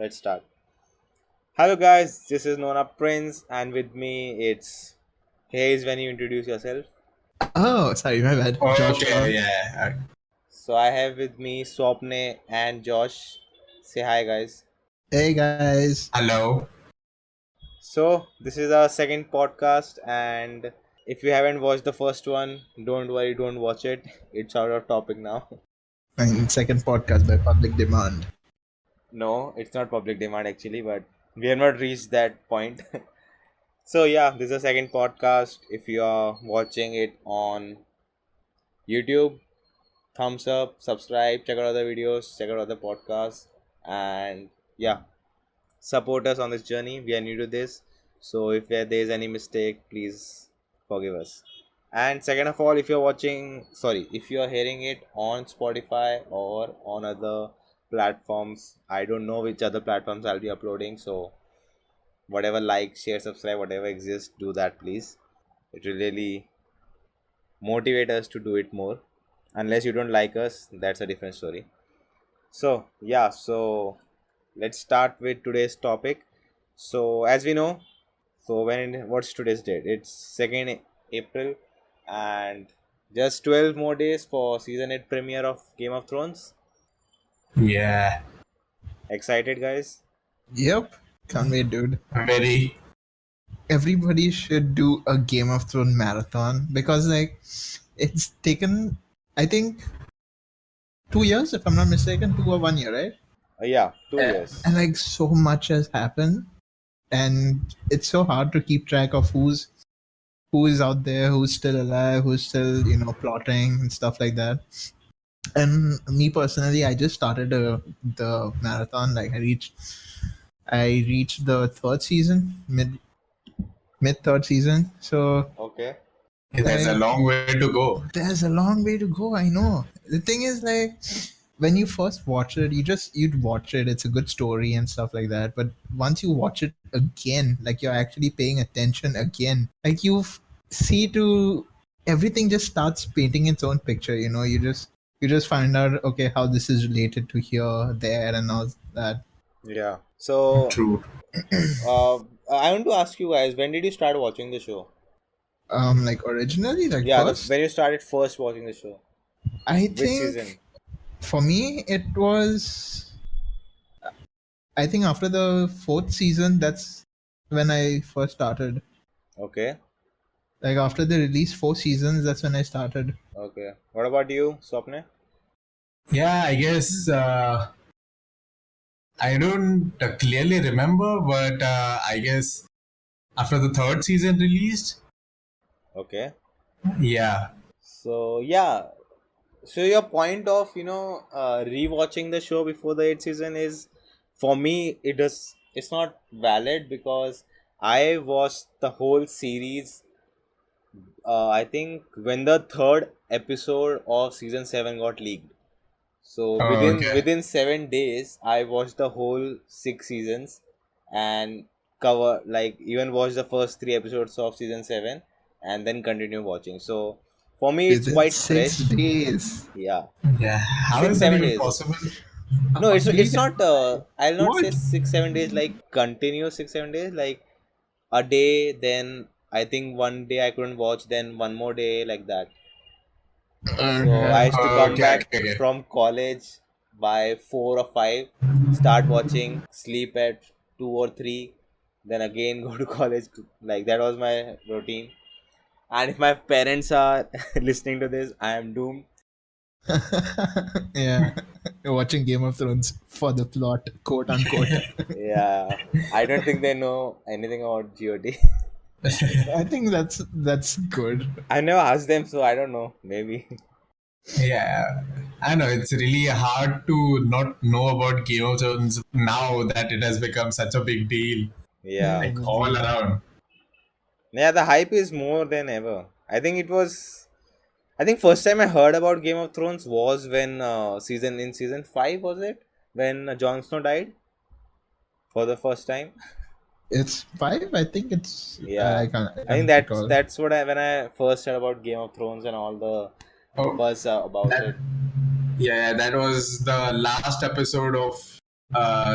Let's start. Hello, guys. This is Nona Prince, and with me it's Hayes. When you introduce yourself, Oh, sorry, my bad. Joshua. Okay, yeah. so I have with me Swapne and Josh. Say hi, guys. Hey, guys. Hello. So this is our second podcast, and if you haven't watched the first one, don't worry, don't watch it. It's out of topic now. And second podcast by public demand. No, it's not public demand actually, but we have not reached that point. So yeah, this is a second podcast. If you are watching it on YouTube, thumbs up, subscribe, check out other videos, check out other podcasts, and yeah, support us on this journey. We are new to this, so if there is any mistake, please forgive us. And second of all, if you are hearing it on Spotify or on other platforms, I don't know which other platforms I'll be uploading, so whatever, like, share, subscribe, whatever exists, do that please. It will really motivate us to do it more. Unless you don't like us, that's a different story. So yeah, so let's start with today's topic. So as we know, what's today's date? It's 2nd April, and just 12 more days for season 8 premiere of Game of Thrones. Yeah, Excited, guys? Yep. Can't wait, dude. very. Everybody should do a Game of Thrones marathon because, it's taken, I think, 2 years, if I'm not mistaken, 2 or 1 year, right? Yeah, 2 years. And, so much has happened. And it's so hard to keep track of who is out there, who's still alive, who's still, plotting and stuff like that. And me personally, I just started the marathon. I reached the third season, mid third season. So Okay. There's a long way to go. there's a long way to go. I know. The thing is, when you first watch it, you'd watch it. It's a good story and stuff like that. But once you watch it again, you're actually paying attention again. You see to everything just starts painting its own picture. You just find out, okay, how this is related to here, there, and all that. Yeah. So True. I want to ask you guys, when did you start watching the show? Originally, Yeah, first, when you started first watching the show. I Which think season? for me it was. I think after the fourth season, that's when I first started. Okay. After they released 4 seasons, that's when I started. Okay. What about you, Swapne? Yeah, I guess I don't clearly remember, but I guess after the third season released. Okay. Yeah. So yeah. So your point of rewatching the show before the 8th season is, for me, it's not valid because I watched the whole series. I think when the third episode of season 7 got leaked. So Oh, okay. within 7 days, I watched the whole 6 seasons and even watched the first 3 episodes of season 7 and then continue watching. So for me, it's Within quite 6 days. yeah. Yeah. How Six, is that 7 even days. possible? No, it's not. I'll not say What? 6 7 days like continuous 6 7 days. Like a day, then I think one day I couldn't watch, then one more day like that. So I used to come back Okay. from college by 4 or 5, start watching, sleep at 2 or 3, then again go to college. Like that was my routine. And if my parents are listening to this, I am doomed. Yeah. You're watching Game of Thrones for the plot, quote unquote. Yeah, I don't think they know anything about GOT. I think that's good. I never asked them, so I don't know. Maybe. Yeah. I know it's really hard to not know about Game of Thrones now that it has become such a big deal. Yeah. Like all around. Yeah, the hype is more than ever. I think first time I heard about Game of Thrones was when season 5, was it? When Jon Snow died for the first time. It's 5. I think it's. Yeah. I can't I think recall. that's what when I first heard about Game of Thrones and all the Oh, buzz about that, it. yeah, that was the last episode of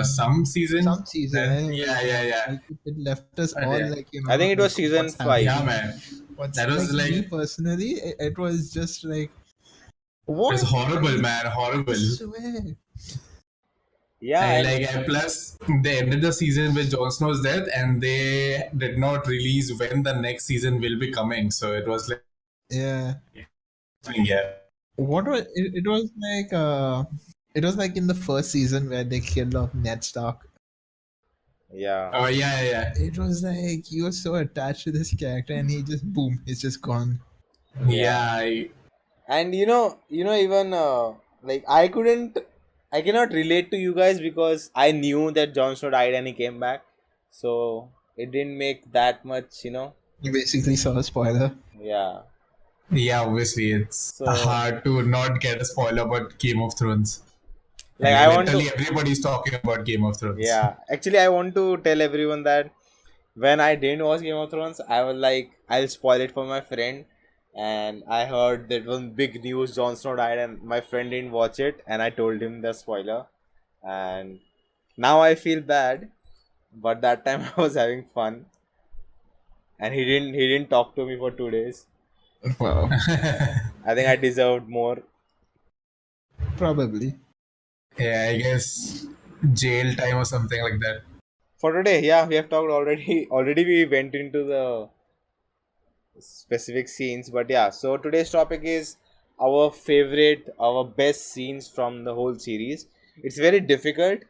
some season. Some season, That, anyways, yeah, yeah. yeah, yeah. Like it left us But all yeah, like, I think it was like season what's 5. yeah, happening? man. What's That was like me like, personally, it was just like, it's what? horrible, man, I horrible. swear. Yeah, I and like, and plus they ended the season with Jon Snow's death, and they did not release when the next season will be coming. So it was like, Yeah. yeah, What was it, it was like in the first season where they killed off Ned Stark. yeah. oh yeah, yeah, yeah. It was like you were so attached to this character and he just boom, he's just gone. Yeah. And even like I cannot relate to you guys because I knew that Jon Snow died and he came back, so it didn't make that much. You basically saw a spoiler. Yeah. Yeah, obviously, it's So hard to not get a spoiler about Game of Thrones. like And I want to, literally everybody's talking about Game of Thrones. yeah. Actually, I want to tell everyone that when I didn't watch Game of Thrones, I was like, I'll spoil it for my friend. And I heard that one big news, Jon Snow died, and my friend didn't watch it, and I told him the spoiler. And now I feel bad, but that time I was having fun, and he didn't talk to me for 2 days. Wow. I think I deserved more. Probably. Yeah, I guess jail time or something like that. For today, yeah, we have talked already. Already we went into the specific scenes, but yeah. So today's topic is our favorite, our best scenes from the whole series. It's very difficult,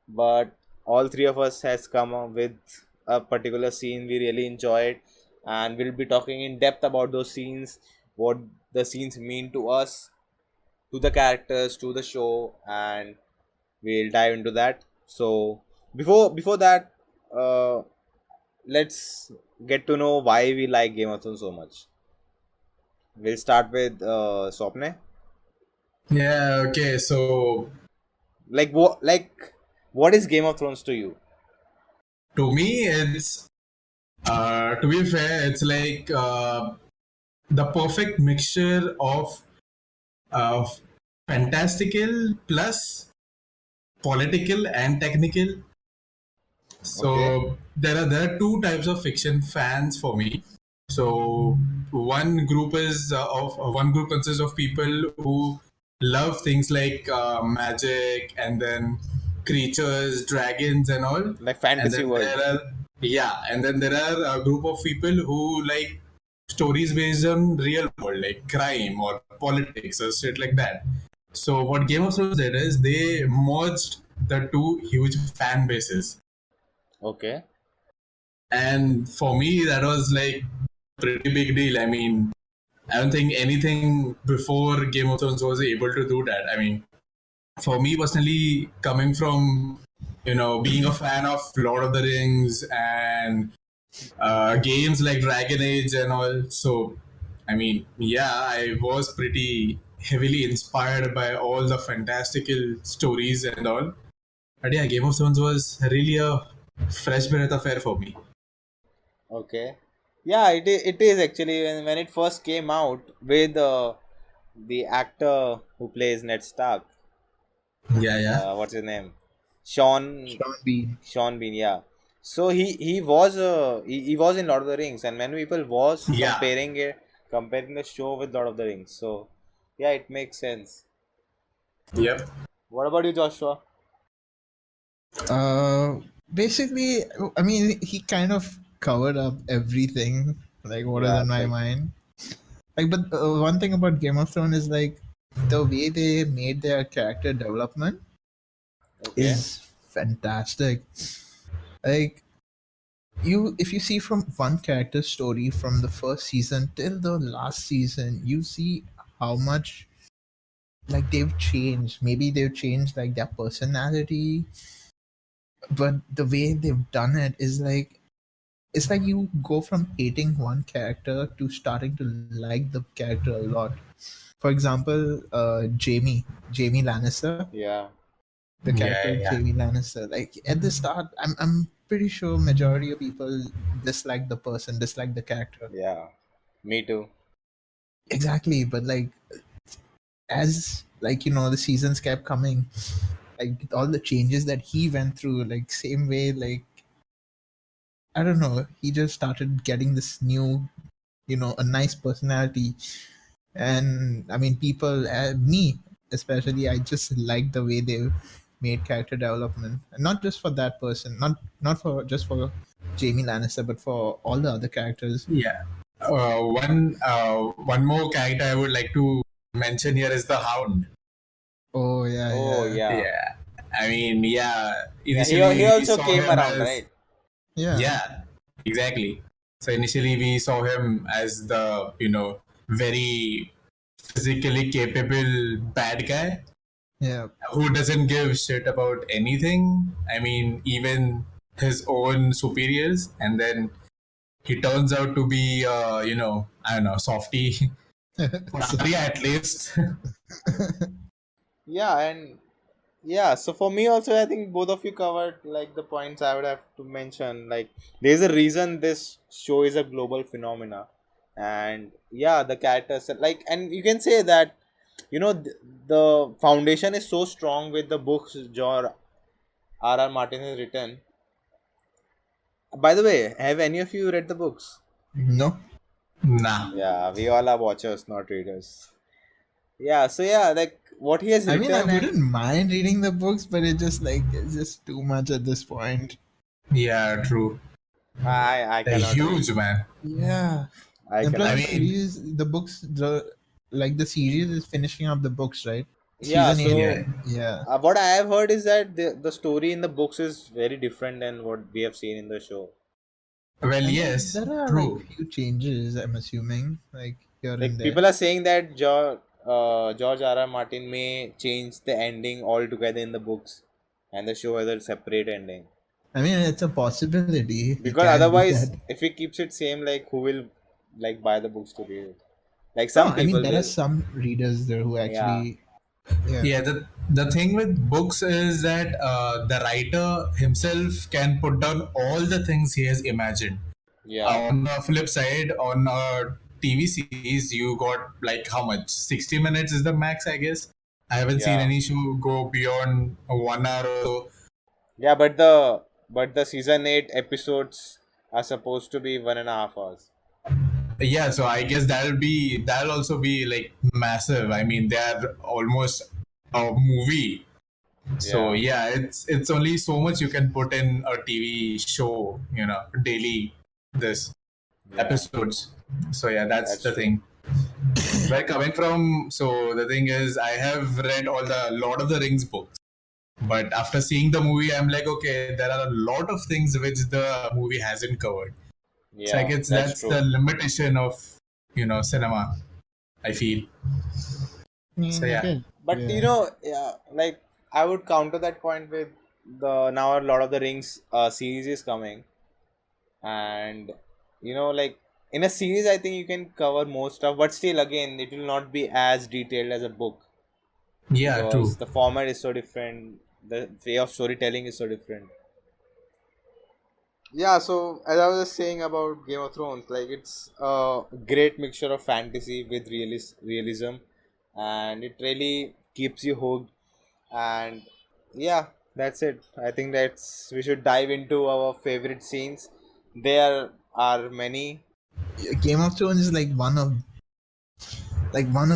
but all three of us has come up with a particular scene we really enjoyed, and we'll be talking in depth about those scenes, what the scenes mean to us, to the characters, to the show, and we'll dive into that. So before that, uh, let's get to know why we like Game of Thrones so much. We'll start with Swapne. Yeah, okay. So What is Game of Thrones to you? to me, it's to be fair, it's like the perfect mixture of uh, fantastical plus political and technical. Okay. So there are two types of fiction fans for me. So one group consists of people who love things like magic and then creatures, dragons, and all. Like And fantasy then world. there are a group of people who like stories based on real world, like crime or politics or shit like that. So what Game of Thrones did is they merged the two huge fan bases, Okay. and for me that was like pretty big deal. I mean, I don't think anything before Game of Thrones was able to do that. I mean, for me personally, coming from being a fan of Lord of the Rings and games like Dragon Age and all, so I mean, yeah, I was pretty heavily inspired by all the fantastical stories and all. But yeah, Game of Thrones was really a fresh breath of air for me. Okay. Yeah, it is actually when it first came out with the actor who plays Ned Stark. Yeah, yeah. What's his name? Sean Sean Bean. Sean Bean. Yeah. So he was in Lord of the Rings, and many people was Yeah. comparing the show with Lord of the Rings. So yeah, it makes sense. Yep. What about you, Joshua? Uh, Basically, I mean, he kind of covered up everything, like what is Yeah, on my like mind. Like, but one thing about Game of Thrones is like the way they made their character development okay, is fantastic. Like if you see from one character story from the first season till the last season, you see how much like they've changed. Maybe they've changed like their personality, but the way they've done it is like it's like you go from hating one character to starting to like the character a lot. For example, Jamie Lannister, yeah, the character Yeah, yeah. Jamie Lannister. Like at the start, I'm pretty sure majority of people dislike the person, dislike the character. yeah, me too. Exactly, but like as like the seasons kept coming, like all the changes that he went through, like same way, like I don't know, he just started getting this new, a nice personality. And I mean, people, me especially, I just like the way they made character development, and not just for that person, not for just for Jamie Lannister, but for all the other characters. Yeah. One more character I would like to mention here is the Hound. Oh yeah, Oh yeah, yeah. Yeah. I mean, yeah. Yeah, he Initially, we also saw came him around, as right? yeah. yeah, exactly. So initially, we saw him as the very physically capable bad guy Yeah. who doesn't give shit about anything. I mean, even his own superiors, and then he turns out to be, I don't know, softy for So, Arya at least. Yeah, and yeah, so for me also, I think both of you covered like the points I would have to mention. Like, there's a reason this show is a global phenomena, and yeah, the characters like, and you can say that the foundation is so strong with the books George R. Martin has written. By the way, have any of you read the books? no, Nah. Yeah, we all are watchers, not readers. Yeah, so yeah, like what he has I mean, I written, wouldn't and mind reading the books, but it's just too much at this point. Yeah, true. I They're cannot read. huge, man. Yeah. I And plus, I the cannot read. mean, series, the books, the series is finishing up the books, right? Yeah, Season 8. yeah. so Yeah. what I have heard is that the story in the books is very different than what we have seen in the show. Well, I mean, yes, there are like true. few changes, I'm assuming, like here and Like there. people are saying that George R. R. Martin may change the ending altogether in the books, and the show has a separate ending. I mean, it's a possibility. He Because can do otherwise, that. if he keeps it same, like who will like buy the books to read it? Like No, some I mean, people there are will. some readers there who Yeah, actually, yeah. Yeah, the thing with books is that the writer himself can put down all the things he has imagined. yeah, On the flip side, on a TV series, you got like how much? 60 minutes is the max, I guess. I haven't seen yeah, any show go beyond 1 hour or so. yeah. But the season 8 episodes are supposed to be 1.5 hours. Yeah, so I guess that'll also be like massive. I mean, they're almost a movie. So Yeah, yeah, it's only so much you can put in a TV show, daily this yeah, episodes. So yeah, that's that's the true. thing. Where coming from, so the thing is, I have read all the Lord of the Rings books, but after seeing the movie, I'm like, okay, there are a lot of things which the movie hasn't covered. So I Yeah, guess that's that's the true. limitation of cinema. I feel. I So mean, yeah, But yeah. yeah, like I would counter that point with the now a Lord of the Rings series is coming, and like in a series, I think you can cover most stuff, but still, again, it will not be as detailed as a book yeah, because true. the format is so different, the way of storytelling is so different. Yeah, so as I was just saying about Game of Thrones, like it's a great mixture of fantasy with realism, and it really keeps you hooked. And yeah, that's it. I think that's we should dive into our favorite scenes. There are many. Game of Thrones is like one of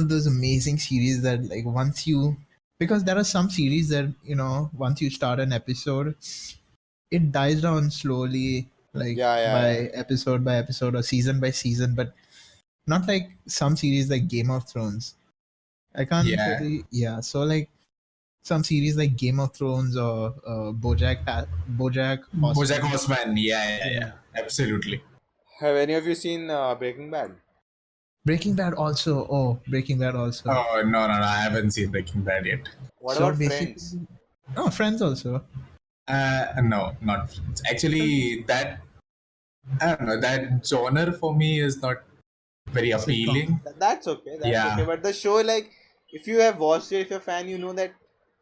those amazing series that like once you, because there are some series that once you start an episode, it dies down slowly, like Yeah, yeah, yeah, by episode or season by season, but not like some series like Game of Thrones. I can't Yeah, really, yeah. So like some series like Game of Thrones or BoJack BoJack Horseman. Horseman. Yeah. Yeah. Absolutely. Have any of you seen Breaking Bad? Breaking Bad also. Oh, Breaking Bad also. Oh no, I haven't seen Breaking Bad yet. What So about Friends? basically, oh, Friends also. No, not actually. That I don't know. That genre for me is not very Sitcom. appealing. That's okay. That's okay. Yeah, But the show, like, if you have watched it, if you're a fan, you know that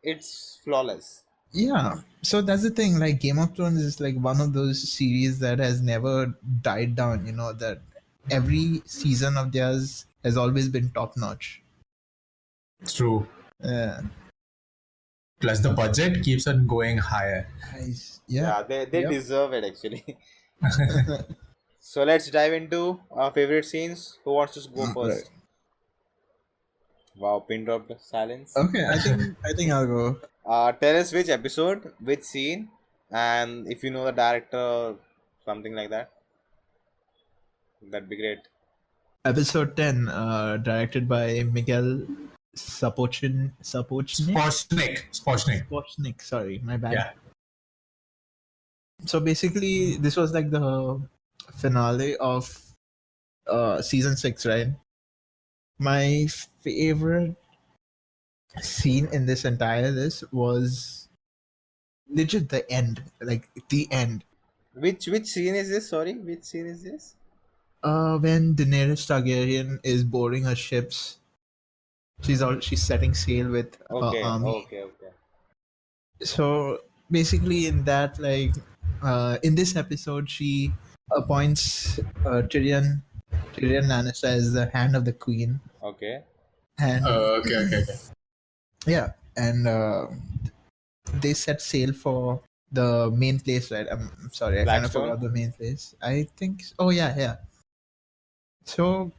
it's flawless. Yeah. So that's the thing. Like Game of Thrones is like one of those series that has never died down. That every season of theirs has always been top notch. true. Yeah. Plus, the budget keeps on going higher. Nice. Yeah, Yeah. they Yep. deserve it actually. So let's dive into our favorite scenes. Who wants to go Right. first? Wow, pin drop silence. Okay, I think I'll go. Tell us which episode, which scene, and if you know the director, something like that. That'd be great. Episode 10, directed by Miguel Sapochnik. Spochnik. Sapochnik, sorry, my bad. Yeah. So basically, this was like the finale of season 6, right? My favorite scene in this entire list was legit the end, like the end. Which scene is this? Sorry, which scene is this? When Daenerys Targaryen is boarding her ships, she's setting sail with her Okay, army. okay. So basically, in that, like, in this episode, she appoints Tyrion Lannister as the hand of the queen, Okay. and Okay. yeah, and they set sail for the main place, right? I'm sorry, I kind of Blackstone? forgot the main place. I think. Oh yeah. So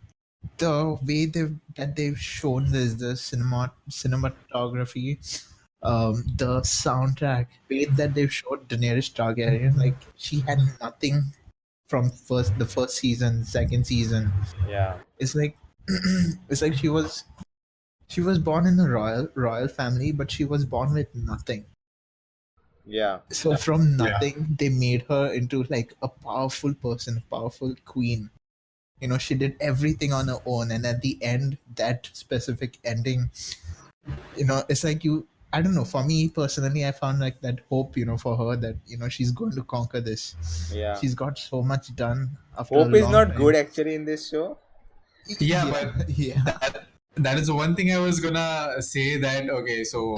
the way that they've shown this, the cinematography, the soundtrack, way that they've showed Daenerys Targaryen, like she had nothing from the first season, second season. Yeah. It's like it's like she was born in a royal family, but she was born with nothing. Yeah. So from nothing, they made her into like a powerful person, a powerful queen. You know, she did everything on her own, and at the end, that specific ending, you know, it's like I don't know, for me personally, I found like that hope, you know, for her, that, you know, she's going to conquer this. Yeah. She's got so much done after Hope a is long not time. good actually in this show. Yeah, but yeah. that is one thing I was gonna say, that okay, so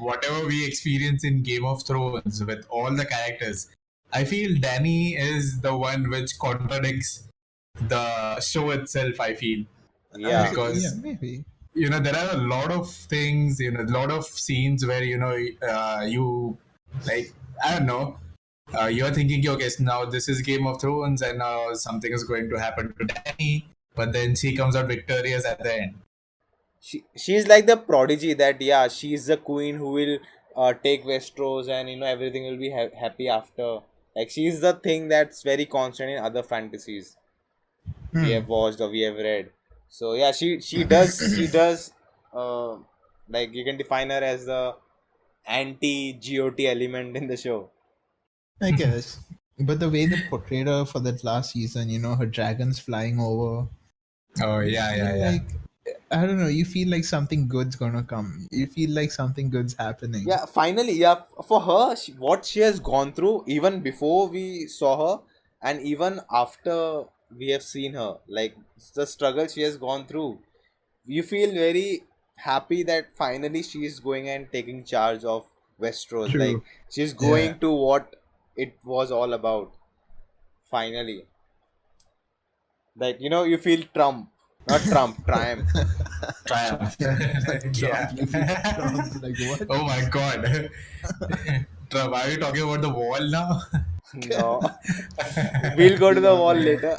whatever we experience in Game of Thrones with all the characters, I feel Dany is the one which contradicts the show itself, I feel. Yeah. Because Yeah, maybe. you know, there are a lot of things, you know, a lot of scenes where, you know, you, like, I don't know, you're thinking, okay, so now this is Game of Thrones and now something is going to happen to Dany, but then she comes out victorious at the end. She's like the prodigy that, yeah, she's the queen who will take Westeros, and you know everything will be happy after. Like she's the thing that's very constant in other fantasies we have watched or we have read. So yeah, she does uh, like you can define her as the anti GOT element in the show. I guess. But the way they portrayed her for that last season, you know, her dragons flying over. Oh, you yeah. feel like, I don't know, you feel like something good's gonna come. You feel like something good's happening. Yeah, finally, yeah, for her, what she has gone through, even before we saw her, and even after we have seen her, like the struggle she has gone through, you feel very happy that finally she is going and taking charge of Westeros. Like True. she's going to what it was all about. Finally, like you know, you feel triumph. Triumph. Yeah. Trump, like what? Oh my god. Trump, are you talking about the wall now? No, we'll go to the wall later.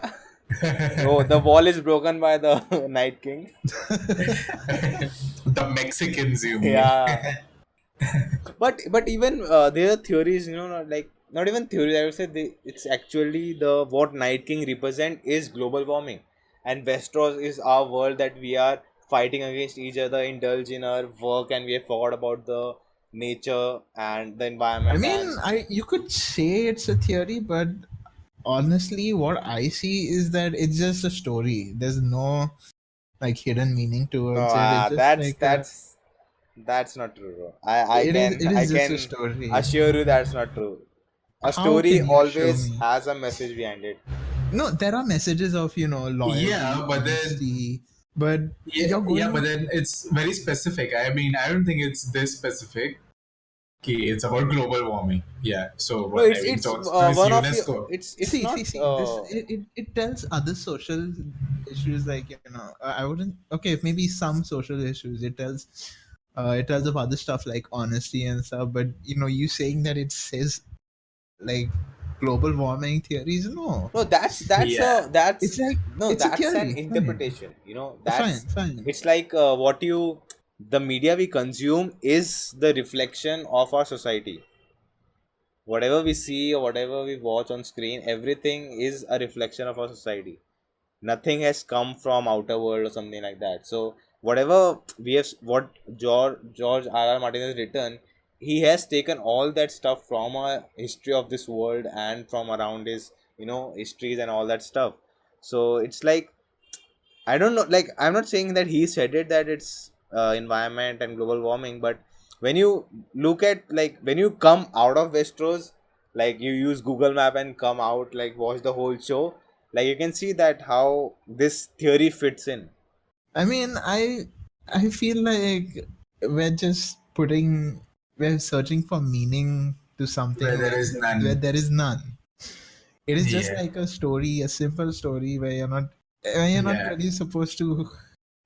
Oh, the wall is broken by the Night King. The Mexicans, you mean? Yeah, but even there are theories, you know, not even theories. I would say it's actually the what Night King represent is global warming, and Westeros is our world that we are fighting against each other, indulge in our work, and we have forgot about the nature and the environment. I mean, you could say it's a theory, but honestly, what I see is that it's just a story. There's no like hidden meaning No, towards it. It's just like that's not true, bro. I can it I is just a can story. assure you that's not true. A How story can you show always me? has a message behind it. No, there are messages of, you know, loyalty, Yeah, but then honesty, but yeah, you're going. but then it's very specific. I mean, I don't think it's this specific. Okay, it's about global warming. Yeah. So No, what I it's mean, it's so it's one of UNESCO. your it's See, not this it tells other social issues, like, you know, I wouldn't, okay, maybe some social issues. It tells It tells of other stuff like honesty and stuff. But you saying that it says like global warming theories, no. No, Yeah. It's like it's a that's an theory. Fine, interpretation. fine, That's fine. it's like the media we consume is the reflection of our society. Whatever we see or whatever we watch on screen, everything is a reflection of our society. Nothing has come from outer world or something like that. So whatever what George R. R. Martin has written, he has taken all that stuff from a history of this world and from around his histories and all that stuff. So it's like, I don't know, like I'm not saying that he said it that it's environment and global warming, but when you look at, like, when you come out of Westeros, like you use Google Map and come out, like watch the whole show, like you can see that how this theory fits in. I mean, I feel like we're just we're searching for meaning to Where something there is where none. there is none. It is just Yeah. like a story, a simple story where you're not Yeah. really supposed to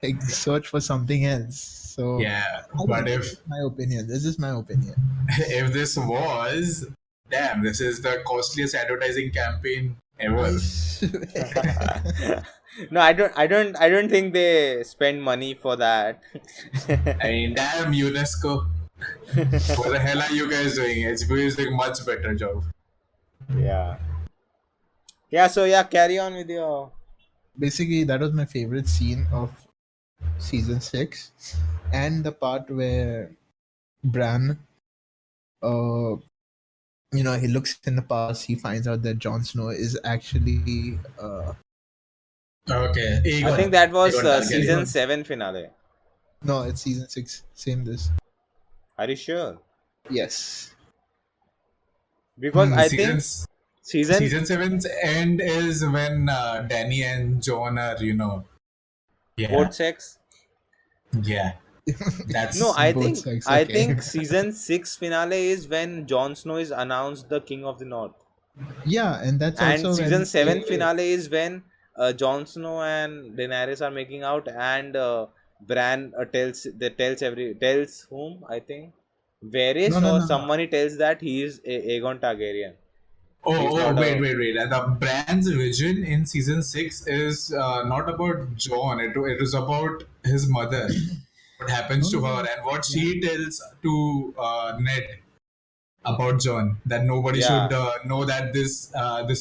like search for something else. So Yeah. I don't But know. This is if my opinion. This is my opinion. if this was, damn, this is the costliest advertising campaign I ever. swear. No, I don't think they spend money for that. I mean, damn UNESCO. What the hell are you guys doing? HBO is doing much better job. Yeah. Yeah, so yeah, carry on with your. Basically, that was my favorite scene of season 6, and the part where Bran, he looks in the past, he finds out that Jon Snow is actually Okay, I think Aegon. that was Aegon season Targaryen. 7 finale. no, it's season 6. Same this. Are you sure? Yes. Because I think Seasons season. Season 7's end is when Danny and Jon are, Both yeah, sex. yeah. No, That's I Both think sex. I Okay. think season 6 finale is when Jon Snow is announced the King of the North, Yeah, and that's and also season when 7 finale is when Jon Snow and Daenerys are making out, and Bran tells whom, I think no, Varys no, or no, no. someone, he tells that he is Aegon Targaryen. He's oh, not wait, a. wait, wait. The Bran's vision in season 6 is not about Jon. It is about his mother. What happens No, to no, her no. and what Yeah. she tells to Ned about Jon, that nobody should Yeah, know that this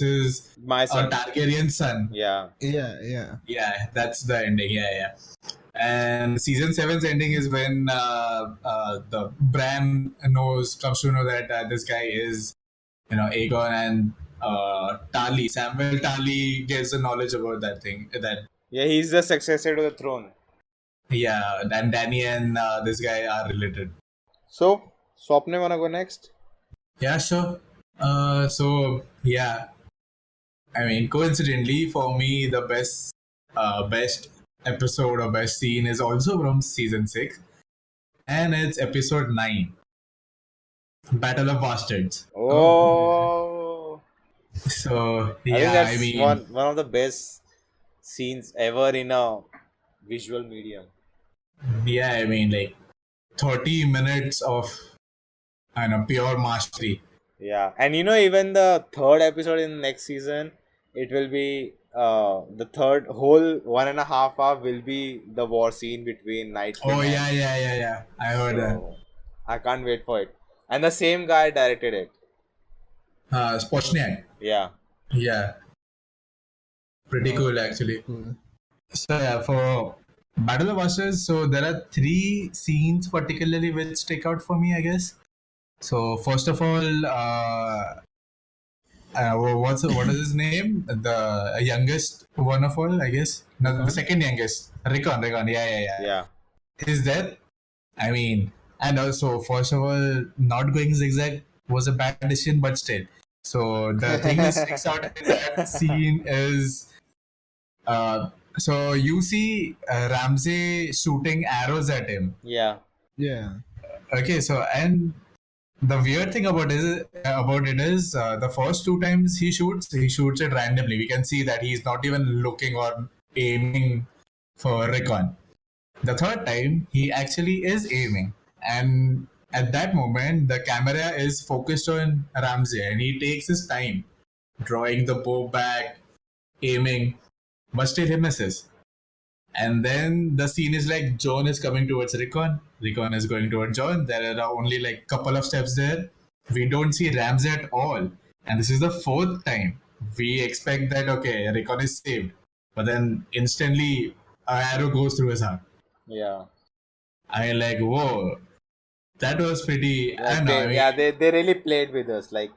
is my a son. Targaryen son. Yeah. Yeah, yeah. Yeah, that's the ending. Yeah, yeah. And season seven's ending is when the Bran comes to know that this guy is, Aegon, and Samuel Tali gets the knowledge about that thing. That Yeah, he's the successor to the throne. yeah, and Danny and this guy are related. So, Swapne, wanna go next? Yeah, sure. So yeah, I mean, coincidentally for me, the best episode or best scene is also from season 6, and it's episode 9, Battle of Bastards. Oh, So I think yeah, I that's mean, one of the best scenes ever in a visual medium. yeah, I mean, like 30 minutes of, I know, pure mastery. Yeah, and even the third episode in next season, it will be the third whole 1.5 hour will be the war scene between Night Oh King yeah, and. yeah, yeah, yeah. I heard that. So I can't wait for it. And the same guy directed it. Spochniak. Yeah. Yeah, pretty Oh, cool that's actually. cool. So yeah, for Battle of Bastards, so there are three scenes particularly which stick out for me, I guess. So first of all, what is his name? The youngest one of all, I guess. No, the Rickon? second youngest, Rickon. Rickon, yeah, yeah, yeah. Yeah. His death. I mean, and also first of all, not going zigzag was a bad decision, but still. So the thing which sticks out in that scene is, so you see Ramsay shooting arrows at him. Yeah. Yeah. Okay, so and the weird thing about it is the first two times he shoots it randomly. We can see that he's not even looking or aiming for Rickon. The third time, he actually is aiming. And at that moment, the camera is focused on Ramsey and he takes his time drawing the bow back, aiming, but still he misses. And then the scene is like John is coming towards Recon. Recon is going towards John. There are only like couple of steps there. We don't see Ramsey at all. And this is the fourth time. We expect that okay, Recon is saved. But then instantly an arrow goes through his heart. Yeah. I like, whoa, that was pretty. I Like don't know. I they, mean, yeah, they really played with us. Like,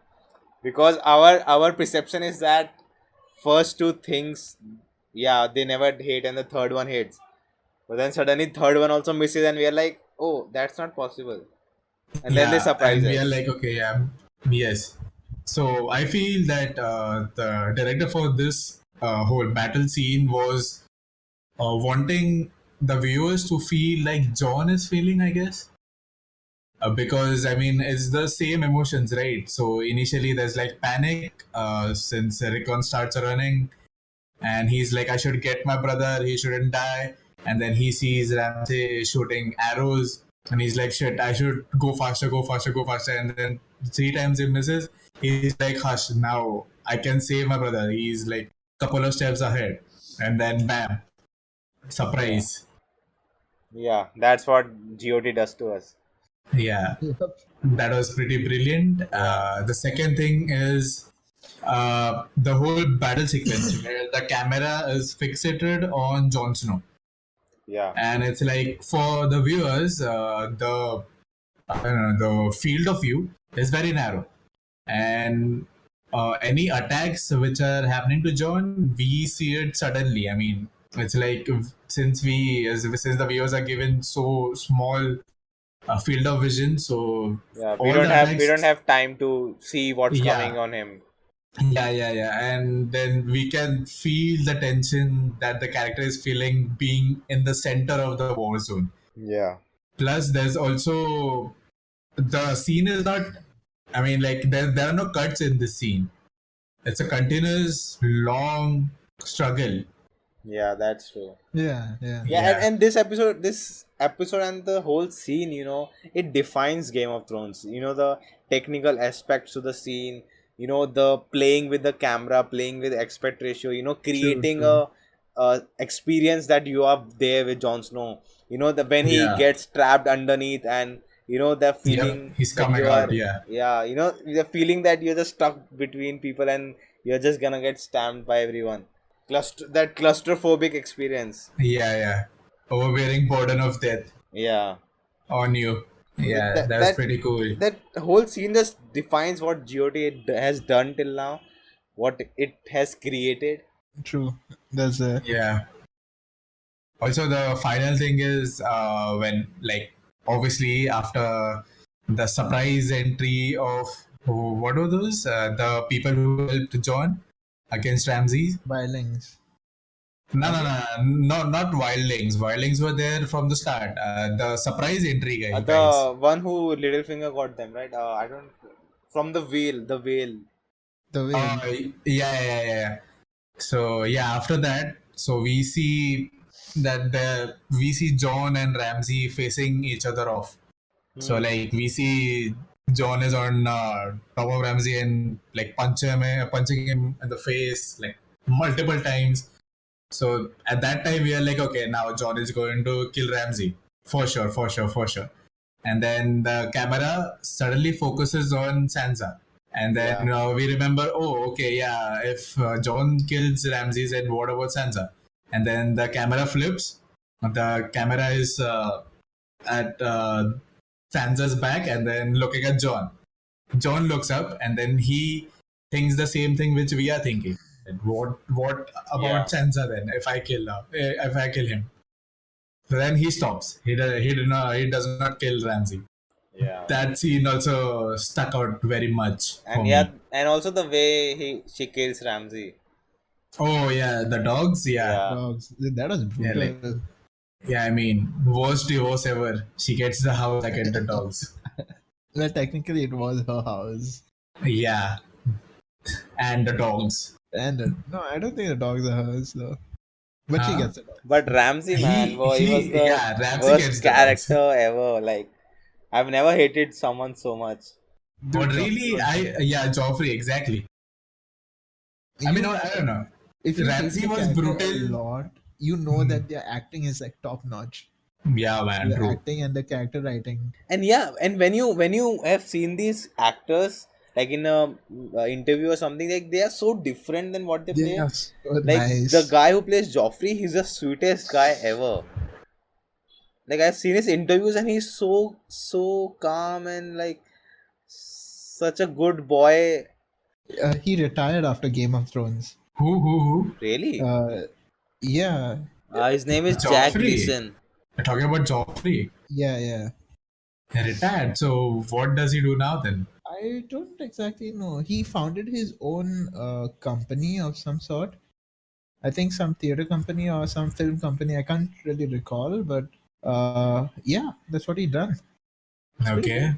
because our perception is that first two things, yeah, they never hit, and the third one hits. But then suddenly third one also misses, and we are like, oh, that's not possible. And then they yeah, surprise and we are us. like, okay, yeah, yes. So I feel that the director for this whole battle scene was wanting the viewers to feel like John is feeling, I guess. Because I mean, it's the same emotions, right? So initially, there's like panic since Rickon starts running, and he's like, I should get my brother, he shouldn't die. And then he sees Ramsey shooting arrows, and he's like, shit, I should go faster, go faster, go faster. And then three times he misses. He's like, hush, now I can save my brother. He's like couple of steps ahead. And then bam, Yeah, surprise. yeah, that's what GOT does to us. Yeah, Yep. that was pretty brilliant. Yeah, The second thing is the whole battle sequence where the camera is fixated on Jon Snow. yeah, And it's like for the viewers, the I don't know, the field of view is very narrow, and any attacks which are happening to John, we see it suddenly. I mean, it's like since the viewers are given so small field of vision, so yeah. We all don't the have we don't attacks, have time to see what's coming yeah, on him. yeah, and then we can feel the tension that the character is feeling being in the center of the war zone. Yeah, Plus, there's also the scene is not. I mean, like there are no cuts in this scene. It's a continuous long struggle. yeah, that's true. Yeah, yeah. Yeah, Yeah, and this episode and the whole scene, it defines Game of Thrones. The technical aspects to the scene, the playing with the camera, playing with aspect ratio, true, creating true. a experience that you are there with Jon Snow. The when he Yeah, gets trapped underneath, and the yep. feeling He's that coming you are, out. Yeah, yeah, the feeling that you're just stuck between people and you're just gonna get stamped by everyone. That claustrophobic experience. yeah. Overbearing burden of death Yeah, on you. Yeah, that that was that pretty cool. that whole scene just defines what GOT has done till now, what it has created. True. There's a Yeah. Also, the final thing is when, like, obviously after the surprise entry of what were those? The people who helped John against Ramsey. violence. No, not wildlings. Wildlings were there from the start. The surprise entry guys. The one who Littlefinger got them, right? I don't. From the whale. The Uh, way. yeah. So yeah, after that, so we see John and Ramsey facing each other off. So Hmm. like we see John is on top of Ramsey and like punching him in the face like multiple times. So at that time we are like, okay, now John is going to kill Ramsey for sure, for sure, for sure. And then the camera suddenly focuses on Sansa, and Yeah. then we remember, oh, okay, yeah, if John kills Ramsey, then what about Sansa? And then the camera flips. The camera is at Sansa's back, and then looking at John. John looks up, and then he thinks the same thing which we are thinking. What about Yeah. Sansa then? If I kill him, so then he stops. He does not kill Ramsey. Yeah. That scene also stuck out very much And for yeah, me. and also the way she kills Ramsey. Oh yeah, the dogs. Yeah, Yeah. Dogs. That was yeah, brutal. I mean, worst divorce ever. She gets the house, I get the dogs. Well, technically, it was her house. Yeah, and the dogs. And no, I don't think the dogs are hers though. But she Huh? gets the dogs. But Ramsey, man, boy, he was the Yeah, Ramsey worst gets the dogs. character ever. Like, I've never hated someone so much. But Dude, Joffrey really, was good. Joffrey, exactly. I mean, You I don't know. If you hate Ramsey the was character a brutal. lot, you know Hmm. that their acting is like top notch. Yeah, man, The true. acting and the character writing. And yeah, and when you have seen these actors like in a interview or something, like they are so different than what they play. Yes, so Like the nice. guy who plays Joffrey, he's the sweetest guy ever. Like I've seen his interviews and he's so calm and like such a good boy. He retired after Game of Thrones. Who? Really? Uh, yeah, His name is Jack Joffrey. Gleason. We're talking about Joffrey. yeah. He retired. So what does he do now then? I don't exactly know. He founded his own company of some sort. I think some theater company or some film company. I can't really recall, but yeah, that's what he done. It's pretty Okay. cool.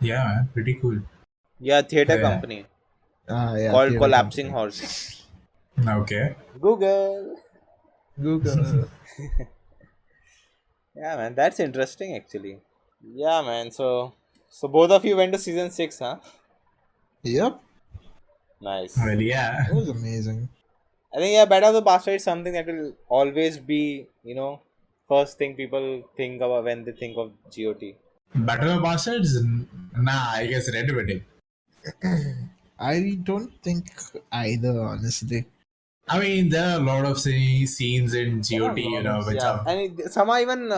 Yeah, man, pretty cool. Yeah, theater Yeah. company Yeah, called theater Collapsing company. Horse. Okay. Google. Google. Yeah, man, that's interesting actually. Yeah, man. So both of you went to season 6, huh? Yep, Nice. Well, it yeah. was amazing. I think yeah, Battle of the Bastard is something that will always be, first thing people think about when they think of GOT. Battle of Bastards? Nah, I guess Red Wedding. I don't think either, honestly. I mean, there are a lot of scenes in There are a GOT, lot of which Yeah, are. and some are even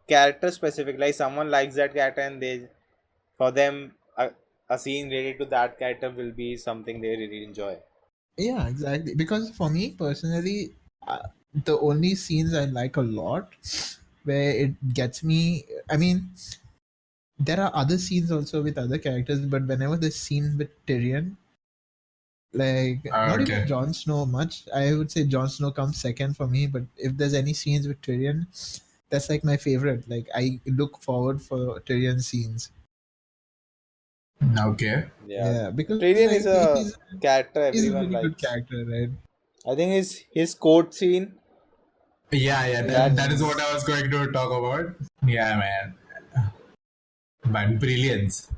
character specific. Like someone likes that character, and for them, a scene related to that character will be something they really enjoy. Yeah, exactly. Because for me personally, the only scenes I like a lot where it gets me. I mean, there are other scenes also with other characters, but whenever the scene with Tyrion, like not even Okay. Jon Snow much, I would say Jon Snow comes second for me. But if there's any scenes with Tyrion, that's like my favorite. Like I look forward for Tyrion scenes. Okay. Yeah, Yeah, because Tyrion like is a he's character he's a everyone really good likes. character, right? I think his court scene. Yeah, that is what Yes. I was going to talk about. Yeah, man. Man, brilliance.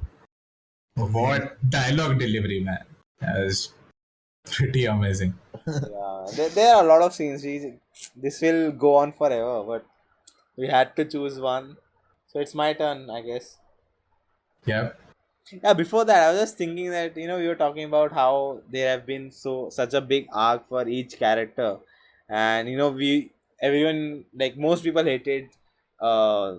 Amazing. What dialogue delivery, man. That was pretty amazing. Yeah, there are a lot of scenes. This will go on forever, but we had to choose one. So it's my turn, I guess. Yep. Yeah, before that, I was just thinking that we were talking about how there have been such a big arc for each character, and we everyone like most people hated uh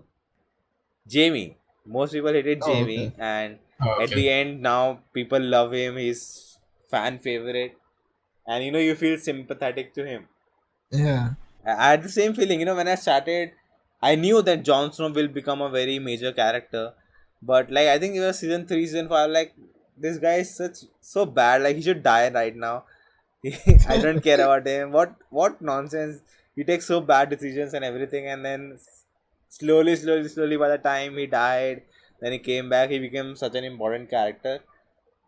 Jamie. Most people hated Oh, okay. Jamie, and at Okay. the end, now people love him. He's fan favorite, and you feel sympathetic to him. Yeah. I had the same feeling, when I started, I knew that Jon Snow will become a very major character, but like I think it was season 3, season 5, like this guy is so bad, like he should die right now. I don't care about him. What nonsense! He takes so bad decisions and everything, and then slowly, by the time he died, then he came back. He became such an important character.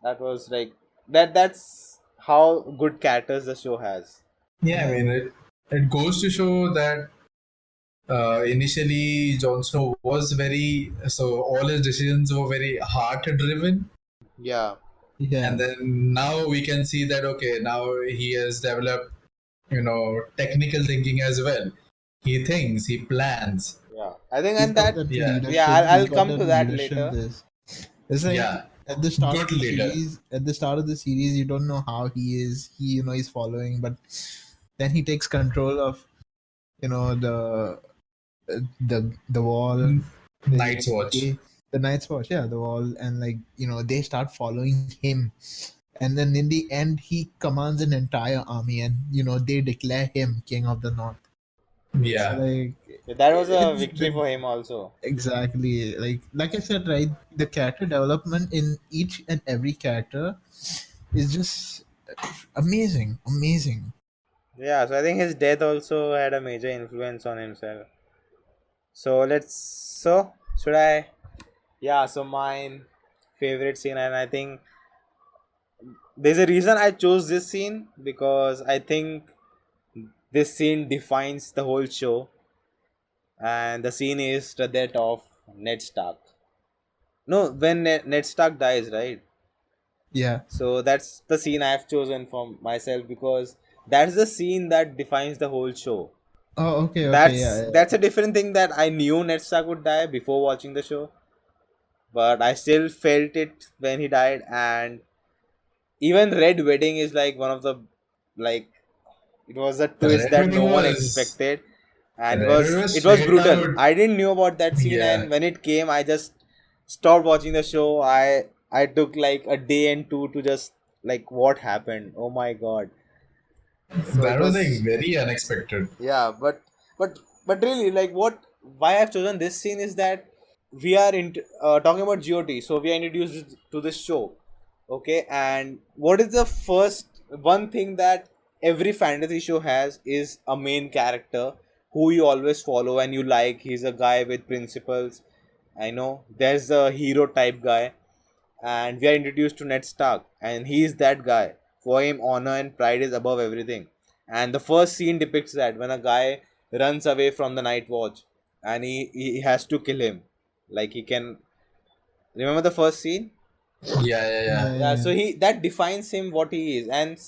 That was like That's how good characters the show has. Yeah, I Yeah. mean, it goes to show that initially Jon Snow was so all his decisions were very heart driven. Yeah. And Yeah. then now we can see that, okay, now he has developed, technical thinking as well. He thinks, he plans. Yeah, I think, He's and got that, that Yeah, yeah, leadership. I'll He's got come that to that leadership. later. This. It's like yeah, at the start of good the leader. series. At the start of the series, you don't know how he is. He's following, but then he takes control of the the wall. Night's They, Watch. they the Night's Watch. Yeah, the wall, and like they start following him, and then in the end, he commands an entire army, and they declare him king of the North. So Yeah, like That was a it's victory the for him also. exactly like I said, right? The character development in each and every character is just amazing, amazing. Yeah, so I think his death also had a major influence on himself. So should I? Yeah, so mine favorite scene, and I think there's a reason I chose this scene because I think This scene defines the whole show, and the scene is the death of Ned Stark. No, when Ned Stark dies, right? Yeah. So that's the scene I have chosen for myself because that's the scene that defines the whole show. Oh, okay, okay, That's yeah, that's a different thing that I knew Ned Stark would die before watching the show, but I still felt it when he died. And even Red Wedding is like one of the, like, it was a twist Red that no Wedding one was expected, and Red Wedding was it was straight brutal. out. I didn't know about that scene, Yeah, and when it came, I just stopped watching the show. I took like a day and two to just like what happened. Oh my god! So it that was like was, very unexpected. yeah, but really, like, what, why I've chosen this scene is that we are talking about GOT, so we are introduced to this show, okay? And what is the first one thing that every fantasy show has is a main character who you always follow and you like. He's a guy with principles. I know there's a hero type guy, and we are introduced to Ned Stark, and he is that guy. For him, honor and pride is above everything. And the first scene depicts that when a guy runs away from the Night Watch, and he has to kill him. Like, he can remember the first scene. Yeah, yeah, yeah, yeah. Yeah, yeah. so he, that defines him what he is, and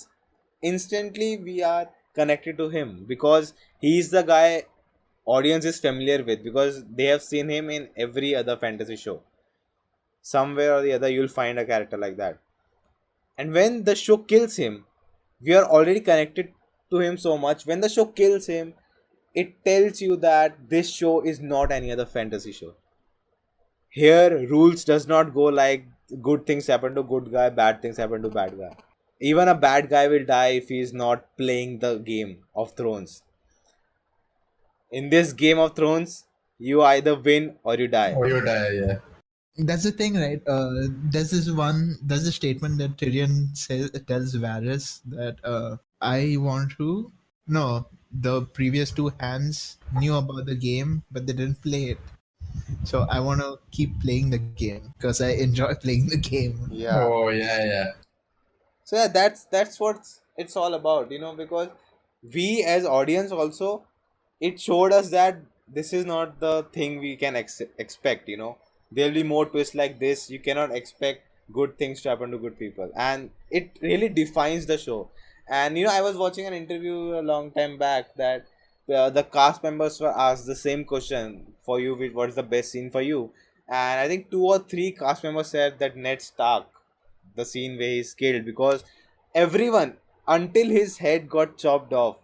instantly we are connected to him because he is the guy audience is familiar with because they have seen him in every other fantasy show. Somewhere or the other, you'll find a character like that. And when the show kills him, we are already connected to him so much. When the show kills him, it tells you that this show is not any other fantasy show. Here, rules does not go like good things happen to good guy, bad things happen to bad guy. Even a bad guy will die if he is not playing the game of Thrones. In this Game of Thrones, you either win or you die. Oh, you die, yeah. That's the thing, right? There's a statement that Tyrion tells Varys that I want to. No, the previous two hands knew about the game, but they didn't play it. So I want to keep playing the game because I enjoy playing the game. Yeah. Oh, yeah, yeah. So yeah, that's what it's all about, because we as audience also, it showed us that this is not the thing we can expect. There'll be more twists like this. You cannot expect good things to happen to good people, and it really defines the show. And I was watching an interview a long time back that the cast members were asked the same question for you, what's the best scene for you, and I think two or three cast members said that Ned Stark, the scene where he's killed, because everyone, until his head got chopped off,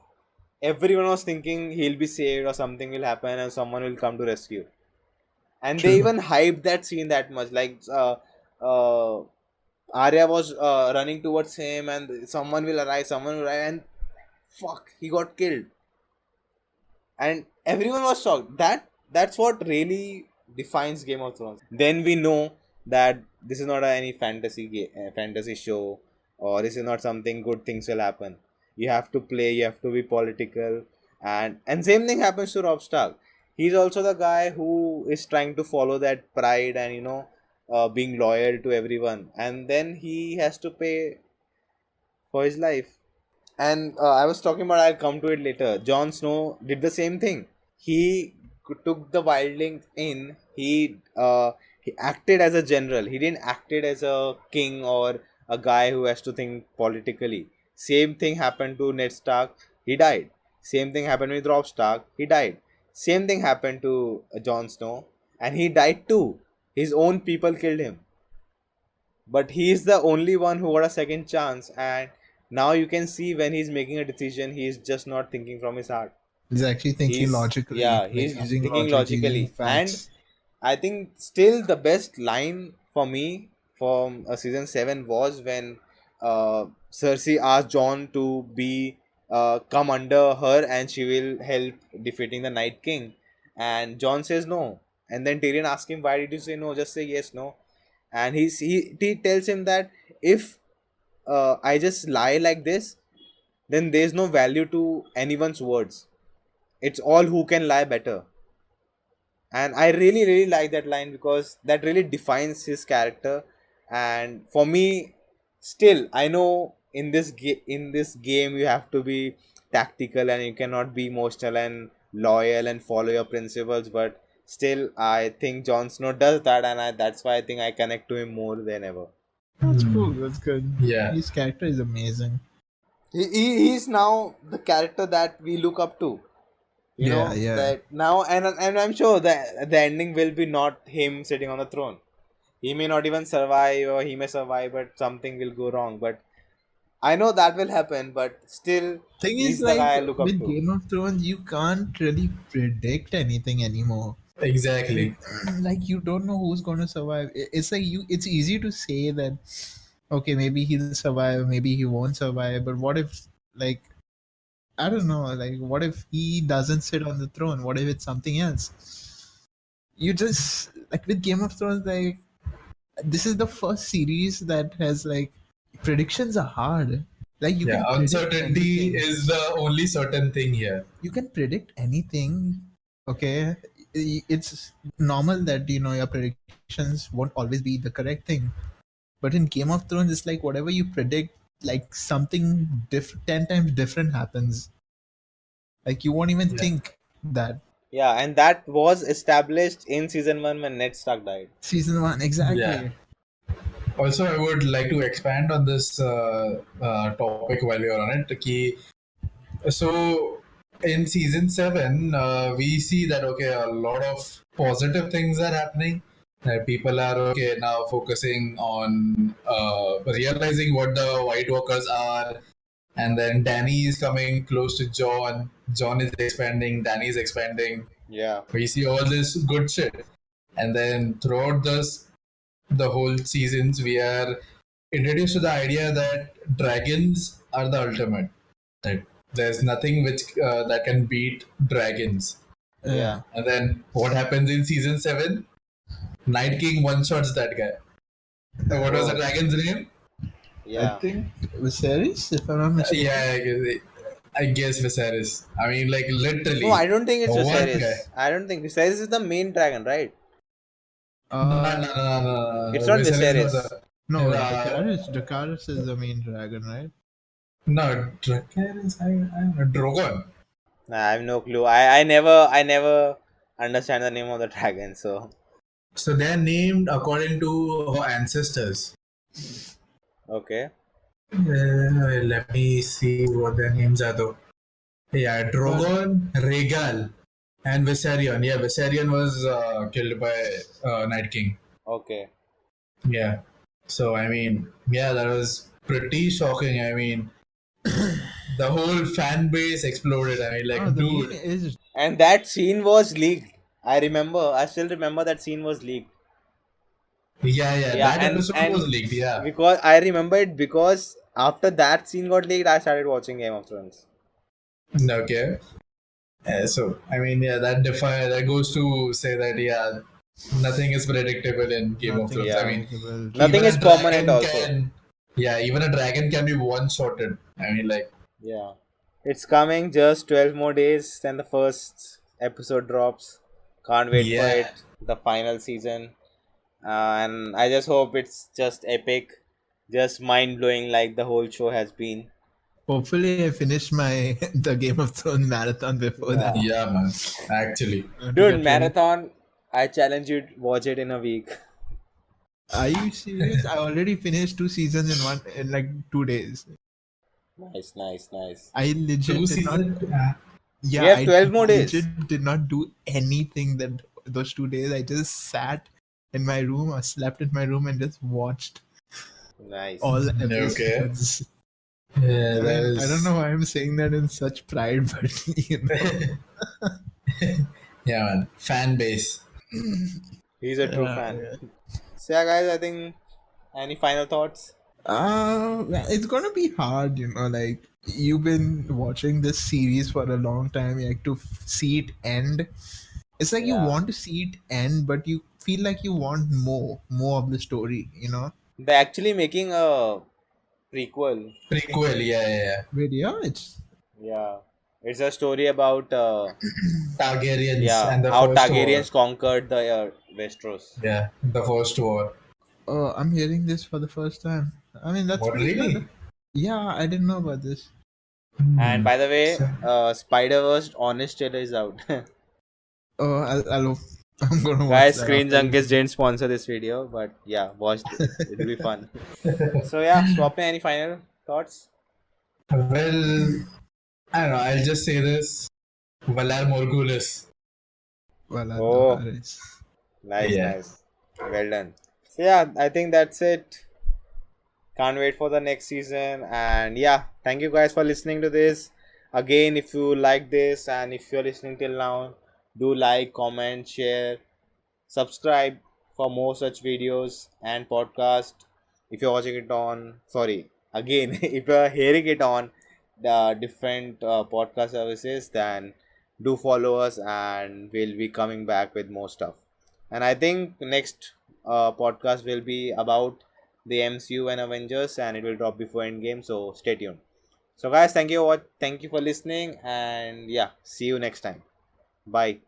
everyone was thinking he'll be saved or something will happen and someone will come to rescue. And they True. even hyped that scene that much. Like, Arya was running towards him and someone will arrive, and fuck, he got killed. And everyone was shocked. That's what really defines Game of Thrones. Then we know that this is not any fantasy show, or this is not something good things will happen. You have to play, you have to be political, and same thing happens to Rob Stark. He's also the guy who is trying to follow that pride and being loyal to everyone, and then he has to pay for his life. And I was talking about, I'll come to it later. Jon Snow did the same thing. He took the wildlings in. He acted as a general. He didn't acted as a king or a guy who has to think politically. Same thing happened to Ned Stark. He died. Same thing happened with Robb Stark. He died. Same thing happened to Jon Snow, and he died too. His own people killed him, but he is the only one who got a second chance. And now you can see when he's making a decision, he is just not thinking from his heart. He's actually thinking He's logically, Yeah, like he's using thinking logic, using logically. And facts. I think still the best line for me from season 7 was when Cersei asked Jon to be come under her and she will help defeating the Night King, and Jon says no. And then Tyrion asks him, why did you say no? Just say yes, no. And he tells him that if I just lie like this, then there's no value to anyone's words. It's all who can lie better. And I really really like that line because that really defines his character. And for me, still, I know in this game you have to be tactical and you cannot be emotional and loyal and follow your principles. But still, I think Jon Snow does that, and that's why I think I connect to him more than ever. That's cool. That's good. Yeah. His character is amazing. He's now the character that we look up to. You Yeah, know yeah. that now, and I'm sure that the ending will be not him sitting on the throne. He may not even survive, or he may survive, but something will go wrong. But I know that will happen. But still, Thing is, he's the like guy I look up with to. Game of Thrones, you can't really predict anything anymore. Exactly. Like you don't know who's going to survive. It's like you. It's easy to say that, okay, maybe he'll survive, maybe he won't survive. But what if, like, I don't know, like, what if he doesn't sit on the throne? What if it's something else? You just like with Game of Thrones, like this is the first series that has like predictions are hard. Like you Yeah, can predict uncertainty anything. is the only certain thing here. You can predict anything. Okay, it's normal that your predictions won't always be the correct thing. But in Game of Thrones, it's like whatever you predict, like something 10 times different happens. Like you won't even Yeah. think that. Yeah, and that was established in season 1 when Ned Stark died. Season 1, exactly. Yeah. Also, I would like to expand on this topic while you're on it. So, in season 7, we see that a lot of positive things are happening. People are now focusing on realizing what the White Walkers are, and then Danny is coming close to John. John is expanding. Danny is expanding. Yeah. We see all this good shit, and then throughout the whole seasons, we are introduced to the idea that dragons are the ultimate. That there's nothing which that can beat dragons. Yeah. And then what happens in season 7? Night King one shots that guy. What was the Oh, dragon's name? yeah. I think Viserys, if I'm not mistaken. Yeah, I guess Viserys. I mean, like literally. No, I don't think it's one Viserys. guy. I don't think Viserys is the main dragon, right? No. It's not Viserys. Viserys. No, Uh, Dracarys is the main dragon, right? No, Dracarys. I don't know. Drogon. Nah, I have no clue. I never understand the name of the dragon. So So they're named according to her ancestors. okay. Let me see what their names are though. Yeah, Drogon, Rhaegal, and Viserion. Yeah, Viserion was killed by Night King. Okay. Yeah. So I mean, yeah, that was pretty shocking. I mean, the whole fan base exploded. I mean, like, The main dude. is And that scene was leaked. I still remember that scene was leaked. Yeah, Yeah, that episode and was leaked. Yeah. because I remember it because after that scene got leaked, I started watching Game of Thrones. Okay. So I mean, yeah, that goes to say that nothing is predictable in Game of nothing Thrones. Yeah. I mean, predictable. Nothing even a is permanent dragon also. even a dragon can be one-shotted. I mean, like, Yeah. It's coming just 12 more days, then the first episode drops. Can't wait for yeah, it. The final season. And I just hope it's just epic, just mind blowing like the whole show has been. Hopefully, I finished my the Game of Thrones marathon before that. yeah, man. Actually, To Dude, get ready. marathon, I challenge you to watch it in a week. Are you serious? I already finished 2 seasons in like 2 days. Nice. I legit two did not. seasons. Yeah, We have I 12 more days. legit did not do anything that those 2 days. I just sat in my room or slept in my room and just watched Nice. all the Okay. episodes. Yeah, I don't know why I'm saying that in such pride, but Yeah, man. Fan base. He's a true Yeah, fan. yeah. So yeah, guys, I think any final thoughts? It's gonna be hard, like you've been watching this series for a long time, you like to see it end. It's like you Yeah. want to see it end, but you feel like you want more of the story, They're actually making a prequel. Prequel. Yeah. But yeah, it's Yeah. It's a story about Targaryens and the how first Targaryens conquered the Westeros. war. Yeah, the first war. I'm hearing this for the first time. I mean, that's What, pretty really? good. Yeah, I didn't know about this. And by the way, So, Spider-Verse Honest trailer is out. Oh, I'm gonna watch Guys, that Screen after Junkies this. didn't sponsor this video, but yeah, watch it. It'll be fun. So yeah, Swapna, any final thoughts? well, I don't know. I'll just say this: Valar Morghulis. Oh, Valadares. nice, Yeah. nice. Well done. So yeah, I think that's it. Can't wait for the next season. And yeah, thank you guys for listening to this. Again, if you like this and if you're listening till now, do like, comment, share, subscribe for more such videos and podcast. If you're watching it on, sorry, again, if you're hearing it on the different podcast services, then do follow us and we'll be coming back with more stuff. And I think next podcast will be about the MCU and Avengers, and it will drop before Endgame. So stay tuned. So guys, thank you for listening, and yeah, see you next time. Bye.